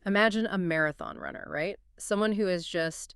Imagine a marathon runner, right? Someone who has just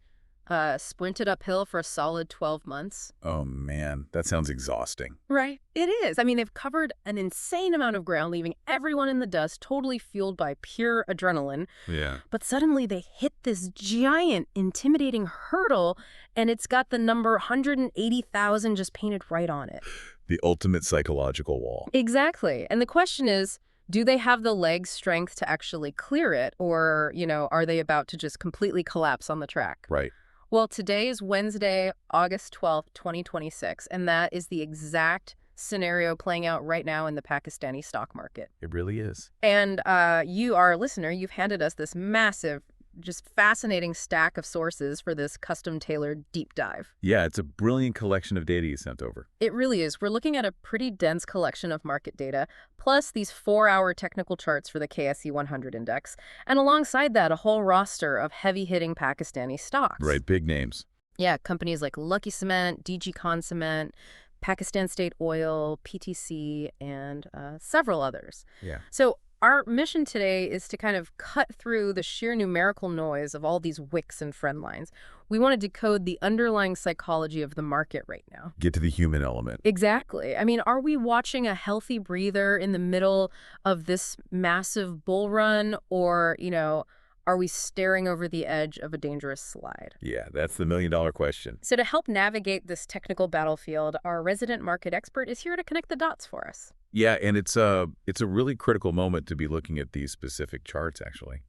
sprinted uphill for a solid 12 months. Oh man, that sounds exhausting. Right. It is. I mean, they've covered an insane amount of ground, leaving everyone in the dust, totally fueled by pure adrenaline. Yeah. But suddenly they hit this giant, intimidating hurdle, and it's got the number 180,000 just painted right on it. The ultimate psychological wall. Exactly. And the question is, do they have the leg strength to actually clear it, or, are they about to just completely collapse on the track? Right. Well, today is Wednesday, August 12th, 2026, and that is the exact scenario playing out right now in the Pakistani stock market. It really is. And you, our listener, you've handed us this massive, just fascinating stack of sources for this custom-tailored deep dive. Yeah, it's a brilliant collection of data you sent over. It really is. We're looking at a pretty dense collection of market data, plus these 4-hour technical charts for the KSE-100 index, and alongside that, a whole roster of heavy-hitting Pakistani stocks. Right, big names. Yeah, companies like Lucky Cement, DG Khan Cement, Pakistan State Oil, PTC, and several others. Yeah. So our mission today is to kind of cut through the sheer numerical noise of all these wicks and trend lines. We want to decode the underlying psychology of the market right now. Get to the human element. Exactly. I mean, are we watching a healthy breather in the middle of this massive bull run, or, are we staring over the edge of a dangerous slide? Yeah, that's the million-dollar question. So to help navigate this technical battlefield, our resident market expert is here to connect the dots for us. Yeah, and it's a really critical moment to be looking at these specific charts, actually.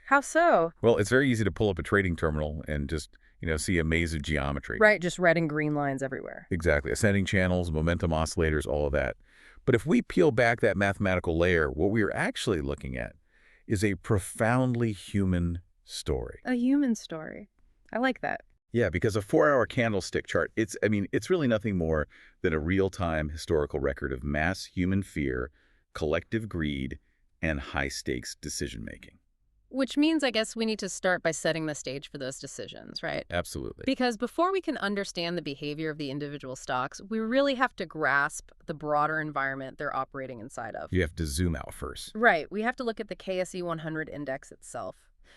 How so? Well, it's very easy to pull up a trading terminal and just, see a maze of geometry. Right, just red and green lines everywhere. Exactly. Ascending channels, momentum oscillators, all of that. But if we peel back that mathematical layer, what we are actually looking at is a profoundly human story. A human story. I like that. Yeah, because a 4-hour candlestick chart, it's really nothing more than a real-time historical record of mass human fear, collective greed, and high-stakes decision-making. Which means, I guess, we need to start by setting the stage for those decisions, right? Absolutely. Because before we can understand the behavior of the individual stocks, we really have to grasp the broader environment they're operating inside of. You have to zoom out first. Right. We have to look at the KSE-100 index itself.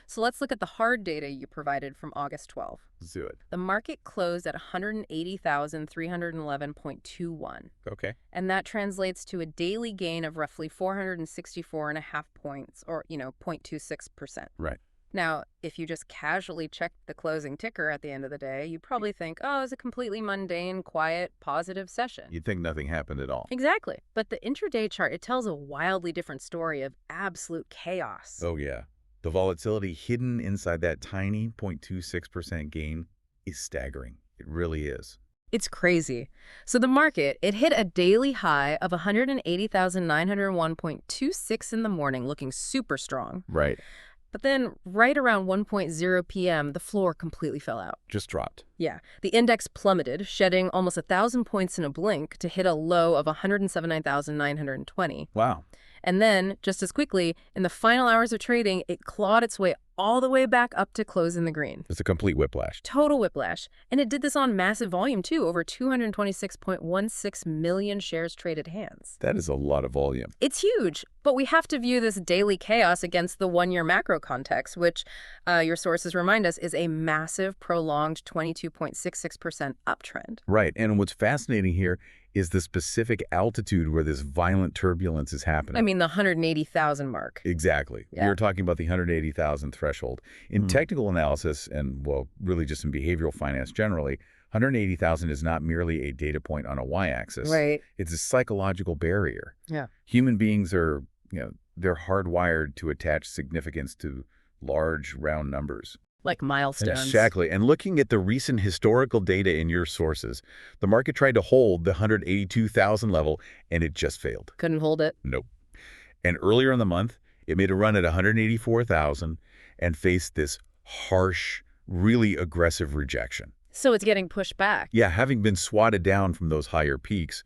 So let's look at the hard data you provided from August 12th. Let's do it. The market closed at 180,311.21. Okay. And that translates to a daily gain of roughly 464.5 points, or, 0.26%. Right. Now, if you just casually checked the closing ticker at the end of the day, you'd probably think, oh, it was a completely mundane, quiet, positive session. You'd think nothing happened at all. Exactly. But the intraday chart, it tells a wildly different story of absolute chaos. Oh, yeah. The volatility hidden inside that tiny 0.26% gain is staggering. It really is. It's crazy. So the market, it hit a daily high of 180,901.26 in the morning, looking super strong. Right. But then right around 1:00 p.m., the floor completely fell out. Just dropped. Yeah. The index plummeted, shedding almost 1,000 points in a blink to hit a low of 179,920. Wow. And then, just as quickly, in the final hours of trading, it clawed its way all the way back up to close in the green. It's a complete whiplash. Total whiplash. And it did this on massive volume, too, over 226.16 million shares traded hands. That is a lot of volume. It's huge, but we have to view this daily chaos against the one-year macro context, which your sources remind us is a massive, prolonged 22.66% uptrend. Right. And what's fascinating here is the specific altitude where this violent turbulence is happening. I mean, the 180,000 mark. Exactly. Yeah. We were talking about the 180,000 threshold. In technical analysis and, well, really just in behavioral finance generally, 180,000 is not merely a data point on a y-axis. Right. It's a psychological barrier. Yeah. Human beings are, they're hardwired to attach significance to large, round numbers. Like milestones. Exactly. And looking at the recent historical data in your sources, the market tried to hold the 182,000 level, and it just failed. Couldn't hold it. Nope. And earlier in the month, it made a run at 184,000 and faced this harsh, really aggressive rejection. So it's getting pushed back. Yeah, having been swatted down from those higher peaks,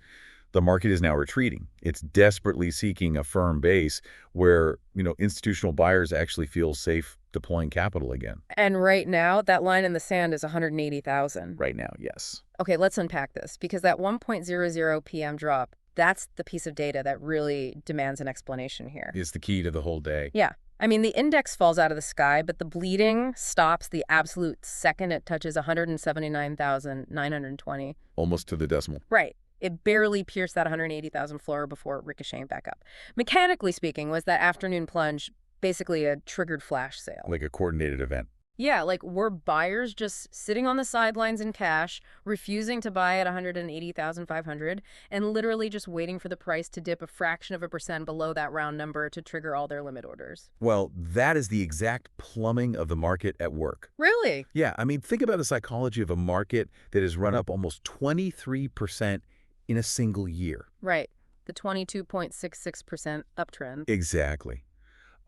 the market is now retreating. It's desperately seeking a firm base where, institutional buyers actually feel safe deploying capital again. And right now, that line in the sand is 180,000. Right now, yes. Okay, let's unpack this, because that 1:00 p.m. drop, that's the piece of data that really demands an explanation here. It's the key to the whole day. Yeah. I mean, the index falls out of the sky, but the bleeding stops the absolute second it touches 179,920. Almost to the decimal. Right. It barely pierced that 180,000 floor before ricocheting back up. Mechanically speaking, was that afternoon plunge basically a triggered flash sale? Like a coordinated event. Yeah, like were buyers just sitting on the sidelines in cash, refusing to buy at 180,500, and literally just waiting for the price to dip a fraction of a percent below that round number to trigger all their limit orders? Well, that is the exact plumbing of the market at work. Really? Yeah, I mean, think about the psychology of a market that has run up almost 23% in a single year. Right. The 22.66% uptrend. Exactly.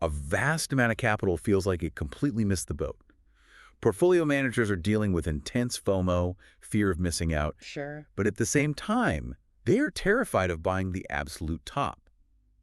A vast amount of capital feels like it completely missed the boat. Portfolio managers are dealing with intense FOMO, fear of missing out, Sure. but at the same time, they are terrified of buying the absolute top.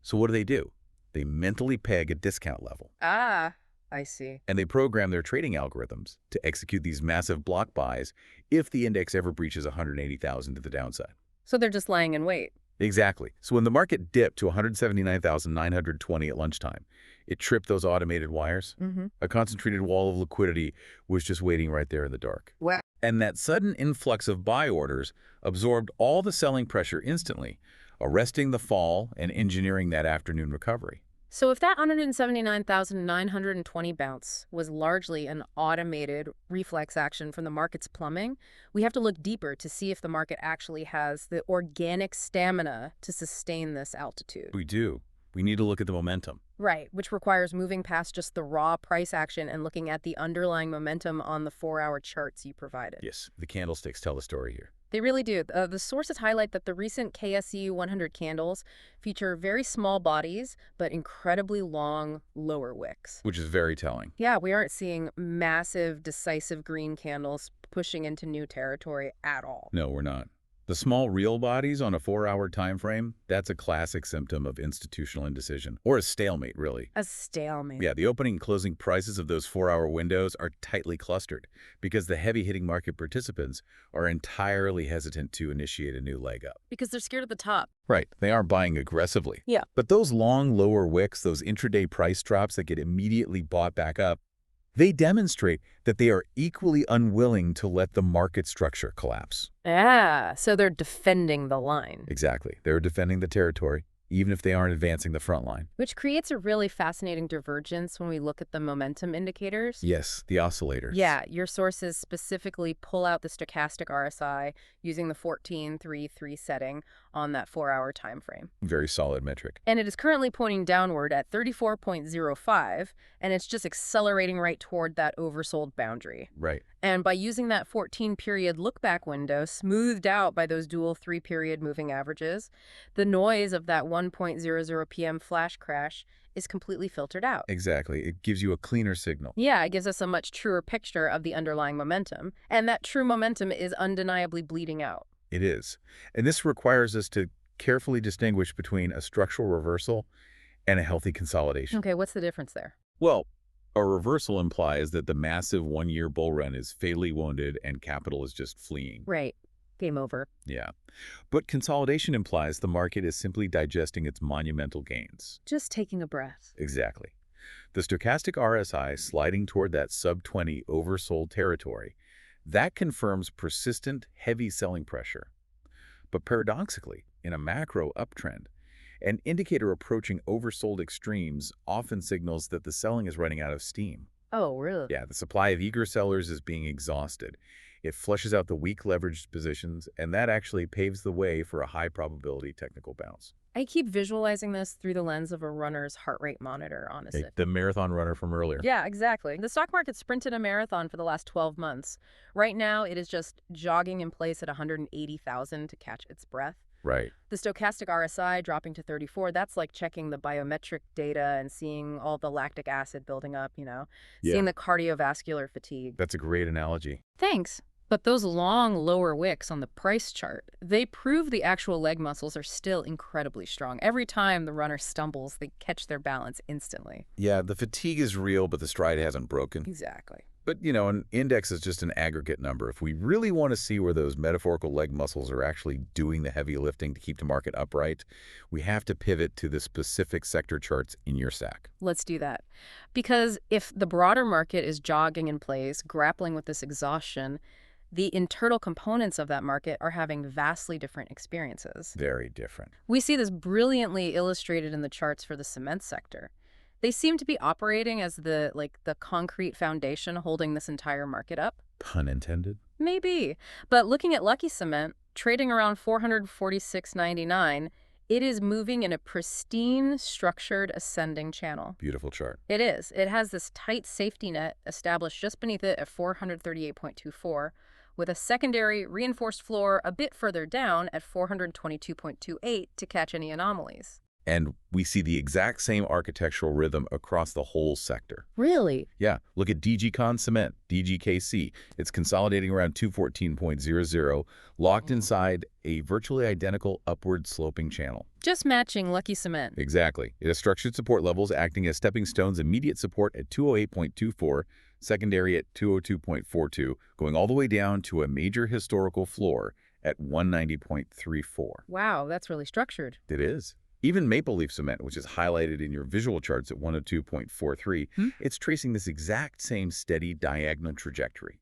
So what do? They mentally peg a discount level, Ah, I see. and they program their trading algorithms to execute these massive block buys if the index ever breaches 180,000 to the downside. So they're just lying in wait. Exactly. So when the market dipped to 179,920 at lunchtime, it tripped those automated wires. A concentrated wall of liquidity was just waiting right there in the dark. Wow. And that sudden influx of buy orders absorbed all the selling pressure instantly, arresting the fall and engineering that afternoon recovery. So if that 179,920 bounce was largely an automated reflex action from the market's plumbing, we have to look deeper to see if the market actually has the organic stamina to sustain this altitude. We do. We need to look at the momentum. Right, which requires moving past just the raw price action and looking at the underlying momentum on the 4-hour charts you provided. Yes, the candlesticks tell the story here. They really do. The sources highlight that the recent KSE-100 candles feature very small bodies, but incredibly long lower wicks. Which is very telling. Yeah, we aren't seeing massive, decisive green candles pushing into new territory at all. No, we're not. The small real bodies on a 4-hour time frame, that's a classic symptom of institutional indecision, or a stalemate, really. A stalemate. Yeah, the opening and closing prices of those 4-hour windows are tightly clustered because the heavy-hitting market participants are entirely hesitant to initiate a new leg up. Because they're scared at the top. Right, they aren't buying aggressively. Yeah. But those long lower wicks, those intraday price drops that get immediately bought back up, they demonstrate that they are equally unwilling to let the market structure collapse. Yeah, so they're defending the line. Exactly. They're defending the territory, even if they aren't advancing the front line. Which creates a really fascinating divergence when we look at the momentum indicators. Yes, the oscillators. Yeah, your sources specifically pull out the stochastic RSI using the 14.33 setting on that 4-hour time frame. Very solid metric. And it is currently pointing downward at 34.05, and it's just accelerating right toward that oversold boundary. Right. And by using that 14-period look-back window, smoothed out by those dual 3-period moving averages, the noise of that 1:00 p.m. flash crash is completely filtered out. Exactly. It gives you a cleaner signal. Yeah, it gives us a much truer picture of the underlying momentum, and that true momentum is undeniably bleeding out. It is. And this requires us to carefully distinguish between a structural reversal and a healthy consolidation. Okay, what's the difference there? Well, a reversal implies that the massive one-year bull run is fatally wounded and capital is just fleeing. Right. Game over. Yeah. But consolidation implies the market is simply digesting its monumental gains. Just taking a breath. Exactly. The stochastic RSI sliding toward that sub-20 oversold territory, that confirms persistent, heavy selling pressure. But paradoxically, in a macro uptrend, an indicator approaching oversold extremes often signals that the selling is running out of steam. Oh, really? Yeah, the supply of eager sellers is being exhausted. It flushes out the weak leveraged positions, and that actually paves the way for a high probability technical bounce. I keep visualizing this through the lens of a runner's heart rate monitor, honestly. The marathon runner from earlier. Yeah, exactly. The stock market sprinted a marathon for the last 12 months. Right now, it is just jogging in place at 180,000 to catch its breath. Right. The stochastic RSI dropping to 34, that's like checking the biometric data and seeing all the lactic acid building up, seeing the cardiovascular fatigue. That's a great analogy. Thanks. But those long lower wicks on the price chart, they prove the actual leg muscles are still incredibly strong. Every time the runner stumbles, they catch their balance instantly. Yeah, the fatigue is real, but the stride hasn't broken. Exactly. But, an index is just an aggregate number. If we really want to see where those metaphorical leg muscles are actually doing the heavy lifting to keep the market upright, we have to pivot to the specific sector charts in your stack. Let's do that. Because if the broader market is jogging in place, grappling with this exhaustion, the internal components of that market are having vastly different experiences. Very different. We see this brilliantly illustrated in the charts for the cement sector. They seem to be operating as the concrete foundation holding this entire market up. Pun intended. Maybe. But looking at Lucky Cement, trading around 446.99, it is moving in a pristine, structured ascending channel. Beautiful chart. It is. It has this tight safety net established just beneath it at 438.24, with a secondary reinforced floor a bit further down at 422.28 to catch any anomalies. And we see the exact same architectural rhythm across the whole sector. Really? Yeah, look at DG Con Cement, DGKC. It's consolidating around 214.00, locked inside a virtually identical upward sloping channel. Just matching Lucky Cement. Exactly. It has structured support levels acting as stepping stones, immediate support at 208.24, secondary at 202.42, going all the way down to a major historical floor at 190.34. Wow, that's really structured. It is. Even Maple Leaf Cement, which is highlighted in your visual charts at 102.43, it's tracing this exact same steady diagonal trajectory.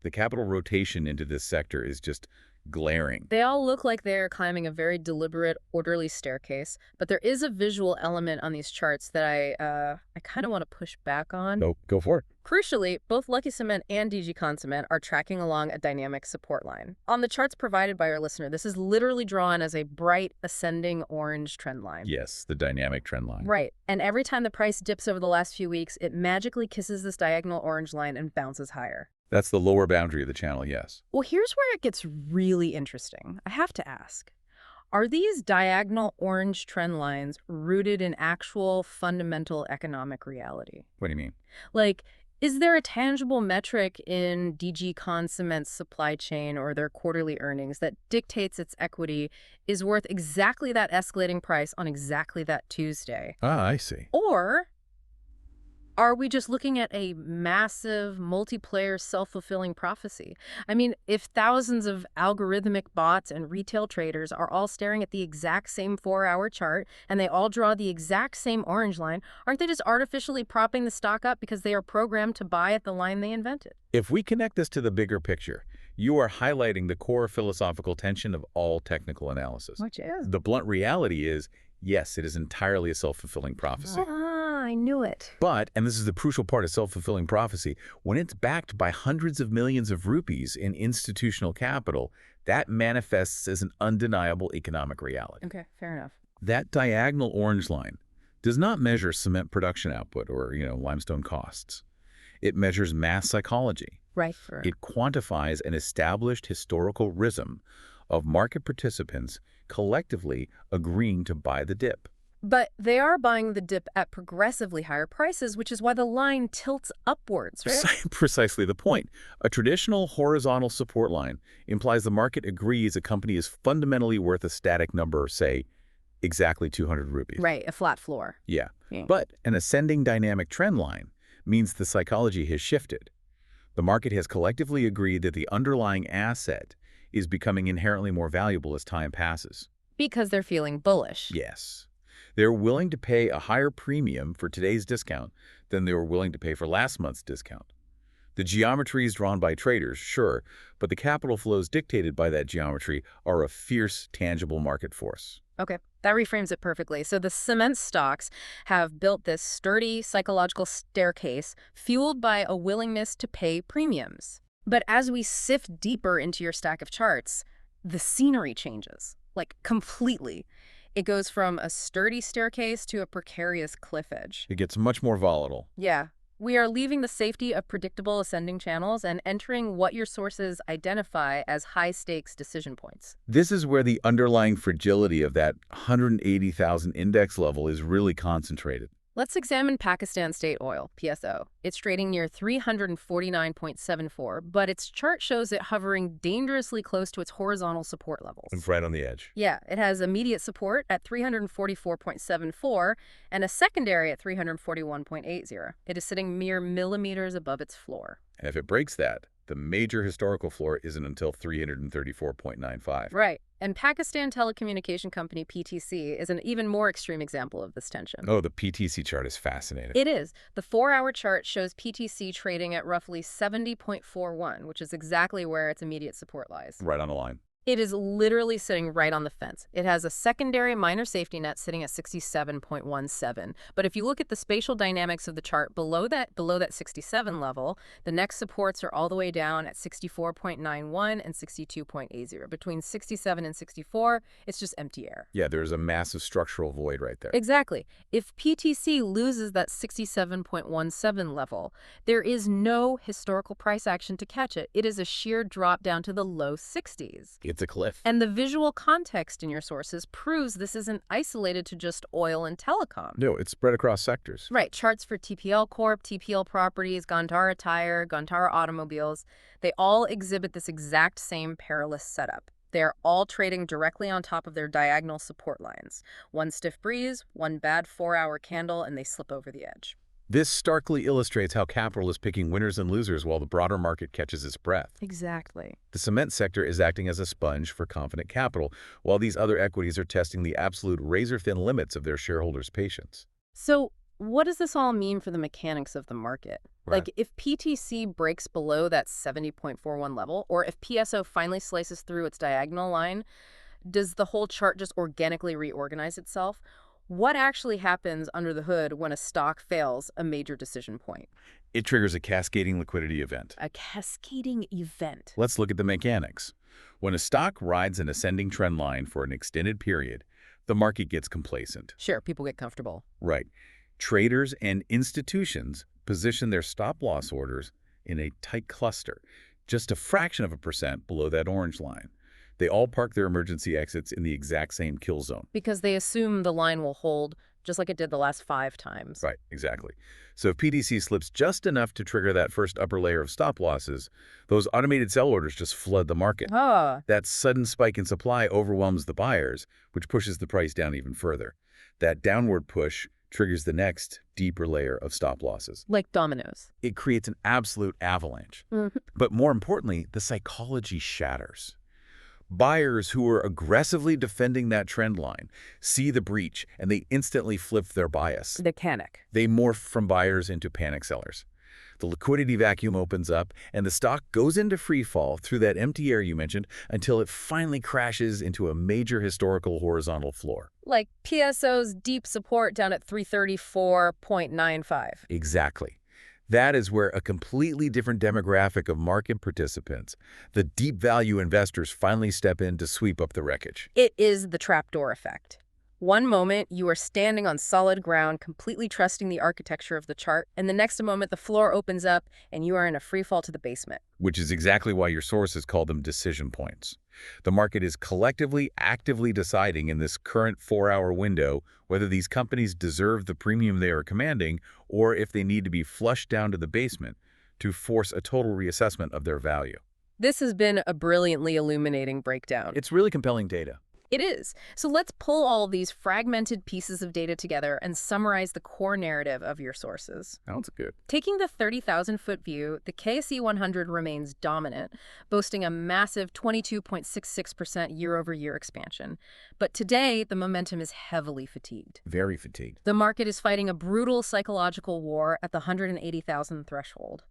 The capital rotation into this sector is just glaring. They all look like they're climbing a very deliberate, orderly staircase, but there is a visual element on these charts that I kind of want to push back on. Oh, go for it. Crucially, both Lucky Cement and DG Con Cement are tracking along a dynamic support line. On the charts provided by our listener, this is literally drawn as a bright, ascending orange trend line. Yes, the dynamic trend line. Right, and every time the price dips over the last few weeks, it magically kisses this diagonal orange line and bounces higher. That's the lower boundary of the channel, yes. Well, here's where it gets really interesting. I have to ask, are these diagonal orange trend lines rooted in actual fundamental economic reality? What do you mean? Like, is there a tangible metric in DG Con Cement's supply chain or their quarterly earnings that dictates its equity is worth exactly that escalating price on exactly that Tuesday? Ah, I see. Or are we just looking at a massive multiplayer self-fulfilling prophecy? I mean, if thousands of algorithmic bots and retail traders are all staring at the exact same 4-hour chart and they all draw the exact same orange line, aren't they just artificially propping the stock up because they are programmed to buy at the line they invented? If we connect this to the bigger picture, you are highlighting the core philosophical tension of all technical analysis. Which is? The blunt reality is, yes, it is entirely a self-fulfilling prophecy. I knew it. But, and this is the crucial part of self-fulfilling prophecy, when it's backed by hundreds of millions of rupees in institutional capital, that manifests as an undeniable economic reality. Okay, fair enough. That diagonal orange line does not measure cement production output or, limestone costs. It measures mass psychology. Right. It quantifies an established historical rhythm of market participants collectively agreeing to buy the dip. But they are buying the dip at progressively higher prices, which is why the line tilts upwards, right? Precisely the point. A traditional horizontal support line implies the market agrees a company is fundamentally worth a static number, say, exactly 200 rupees. Right, a flat floor. Yeah. But an ascending dynamic trend line means the psychology has shifted. The market has collectively agreed that the underlying asset is becoming inherently more valuable as time passes. Because they're feeling bullish. Yes. They're willing to pay a higher premium for today's discount than they were willing to pay for last month's discount. The geometry is drawn by traders, sure, but the capital flows dictated by that geometry are a fierce, tangible market force. Okay, that reframes it perfectly. So the cement stocks have built this sturdy psychological staircase fueled by a willingness to pay premiums. But as we sift deeper into your stack of charts, the scenery changes, like completely. It goes from a sturdy staircase to a precarious cliff edge. It gets much more volatile. Yeah. We are leaving the safety of predictable ascending channels and entering what your sources identify as high-stakes decision points. This is where the underlying fragility of that 180,000 index level is really concentrated. Let's examine Pakistan State Oil, PSO. It's trading near 349.74, but its chart shows it hovering dangerously close to its horizontal support levels. It's right on the edge. Yeah, it has immediate support at 344.74 and a secondary at 341.80. It is sitting mere millimeters above its floor. And if it breaks that, the major historical floor isn't until 334.95. Right. And Pakistan Telecommunication Company, PTC, is an even more extreme example of this tension. Oh, the PTC chart is fascinating. It is. The 4-hour chart shows PTC trading at roughly 70.41, which is exactly where its immediate support lies. Right on the line. It is literally sitting right on the fence. It has a secondary minor safety net sitting at 67.17. But if you look at the spatial dynamics of the chart below that 67 level, the next supports are all the way down at 64.91 and 62.80. Between 67 and 64, it's just empty air. Yeah, there's a massive structural void right there. Exactly. If PTC loses that 67.17 level, there is no historical price action to catch it. It is a sheer drop down to the low 60s. It's a cliff. And the visual context in your sources proves this isn't isolated to just oil and telecom. No, it's spread across sectors. Right, charts for TPL Corp, TPL Properties, Gantara Tire, Gantara Automobiles, they all exhibit this exact same perilous setup. They're all trading directly on top of their diagonal support lines. One stiff breeze, one bad 4-hour candle, and they slip over the edge. This starkly illustrates how capital is picking winners and losers while the broader market catches its breath. Exactly. The cement sector is acting as a sponge for confident capital, while these other equities are testing the absolute razor-thin limits of their shareholders' patience. So what does this all mean for the mechanics of the market? Right. Like, if PTC breaks below that 70.41 level, or if PSO finally slices through its diagonal line, does the whole chart just organically reorganize itself? What actually happens under the hood when a stock fails a major decision point? It triggers a cascading liquidity event. A cascading event. Let's look at the mechanics. When a stock rides an ascending trend line for an extended period, the market gets complacent. Sure, people get comfortable. Right. Traders and institutions position their stop-loss orders in a tight cluster, just a fraction of a percent below that orange line. They all park their emergency exits in the exact same kill zone. Because they assume the line will hold just like it did the last 5 times. Right, exactly. So if PTC slips just enough to trigger that first upper layer of stop losses, those automated sell orders just flood the market. Ah. That sudden spike in supply overwhelms the buyers, which pushes the price down even further. That downward push triggers the next, deeper layer of stop losses. Like dominoes. It creates an absolute avalanche. Mhm. But more importantly, the psychology shatters. Buyers who are aggressively defending that trend line see the breach and they instantly flip their bias. The panic. They morph from buyers into panic sellers. The liquidity vacuum opens up and the stock goes into free fall through that empty air you mentioned until it finally crashes into a major historical horizontal floor. Like PSO's deep support down at 334.95. Exactly. That is where a completely different demographic of market participants, the deep value investors, finally step in to sweep up the wreckage. It is the trapdoor effect. One moment, you are standing on solid ground, completely trusting the architecture of the chart, and the next moment, the floor opens up and you are in a free fall to the basement. Which is exactly why your sources call them decision points. The market is collectively, actively deciding in this current 4-hour window whether these companies deserve the premium they are commanding or if they need to be flushed down to the basement to force a total reassessment of their value. This has been a brilliantly illuminating breakdown. It's really compelling data. It is. So let's pull all of these fragmented pieces of data together and summarize the core narrative of your sources. Sounds good. Taking the 30,000-foot view, the KSE-100 remains dominant, boasting a massive 22.66% year-over-year expansion. But today, the momentum is heavily fatigued. Very fatigued. The market is fighting a brutal psychological war at the 180,000 threshold.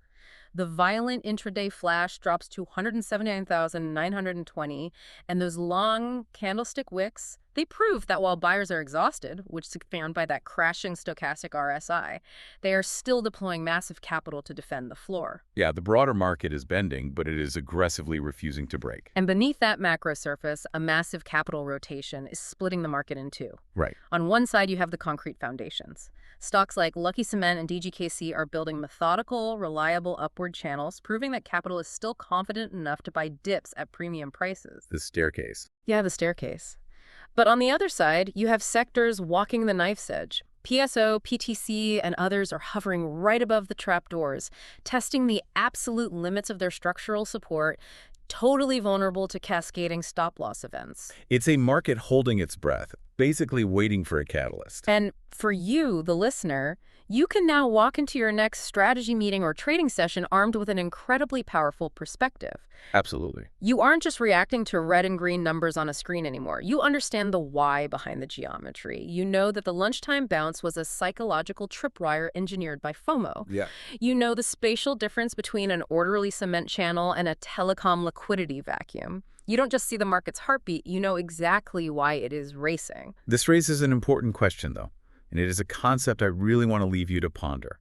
The violent intraday flash drops to 179,920, and those long candlestick wicks, they prove that while buyers are exhausted, which is found by that crashing stochastic RSI, they are still deploying massive capital to defend the floor. Yeah, the broader market is bending, but it is aggressively refusing to break. And beneath that macro surface, a massive capital rotation is splitting the market in two. Right. On one side, you have the concrete foundations. Stocks like Lucky Cement and DGKC are building methodical, reliable upward channels, proving that capital is still confident enough to buy dips at premium prices. The staircase. Yeah, the staircase. But on the other side, you have sectors walking the knife's edge. PSO, PTC, and others are hovering right above the trapdoors, testing the absolute limits of their structural support, totally vulnerable to cascading stop-loss events. It's a market holding its breath, basically waiting for a catalyst. And for you, the listener, you can now walk into your next strategy meeting or trading session armed with an incredibly powerful perspective. Absolutely. You aren't just reacting to red and green numbers on a screen anymore. You understand the why behind the geometry. You know that the lunchtime bounce was a psychological tripwire engineered by FOMO. Yeah. You know the spatial difference between an orderly cement channel and a telecom liquidity vacuum. You don't just see the market's heartbeat, you know exactly why it is racing. This raises an important question, though, and it is a concept I really want to leave you to ponder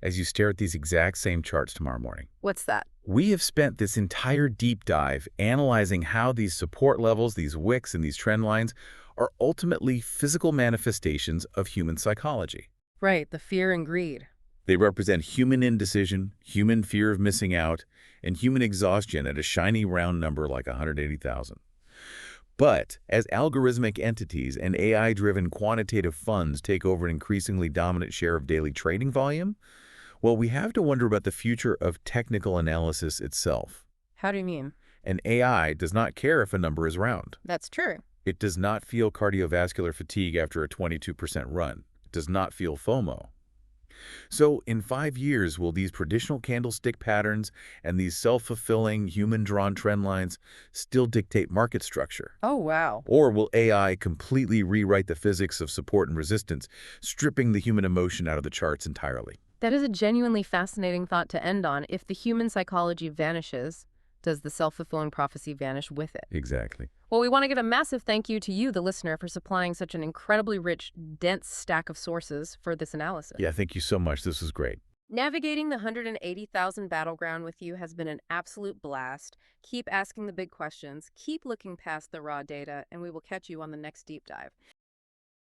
as you stare at these exact same charts tomorrow morning. What's that? We have spent this entire deep dive analyzing how these support levels, these wicks, and these trend lines are ultimately physical manifestations of human psychology. Right, the fear and greed. They represent human indecision, human fear of missing out, and human exhaustion at a shiny round number like 180,000. But as algorithmic entities and AI-driven quantitative funds take over an increasingly dominant share of daily trading volume, well, we have to wonder about the future of technical analysis itself. How do you mean? An AI does not care if a number is round. That's true. It does not feel cardiovascular fatigue after a 22% run. It does not feel FOMO. So in 5 years, will these traditional candlestick patterns and these self-fulfilling human-drawn trend lines still dictate market structure? Oh, wow. Or will AI completely rewrite the physics of support and resistance, stripping the human emotion out of the charts entirely? That is a genuinely fascinating thought to end on. If the human psychology vanishes, does the self-fulfilling prophecy vanish with it? Exactly. Well, we want to give a massive thank you to you, the listener, for supplying such an incredibly rich, dense stack of sources for this analysis. Yeah, thank you so much. This was great. Navigating the 180,000 battleground with you has been an absolute blast. Keep asking the big questions, keep looking past the raw data, and we will catch you on the next deep dive.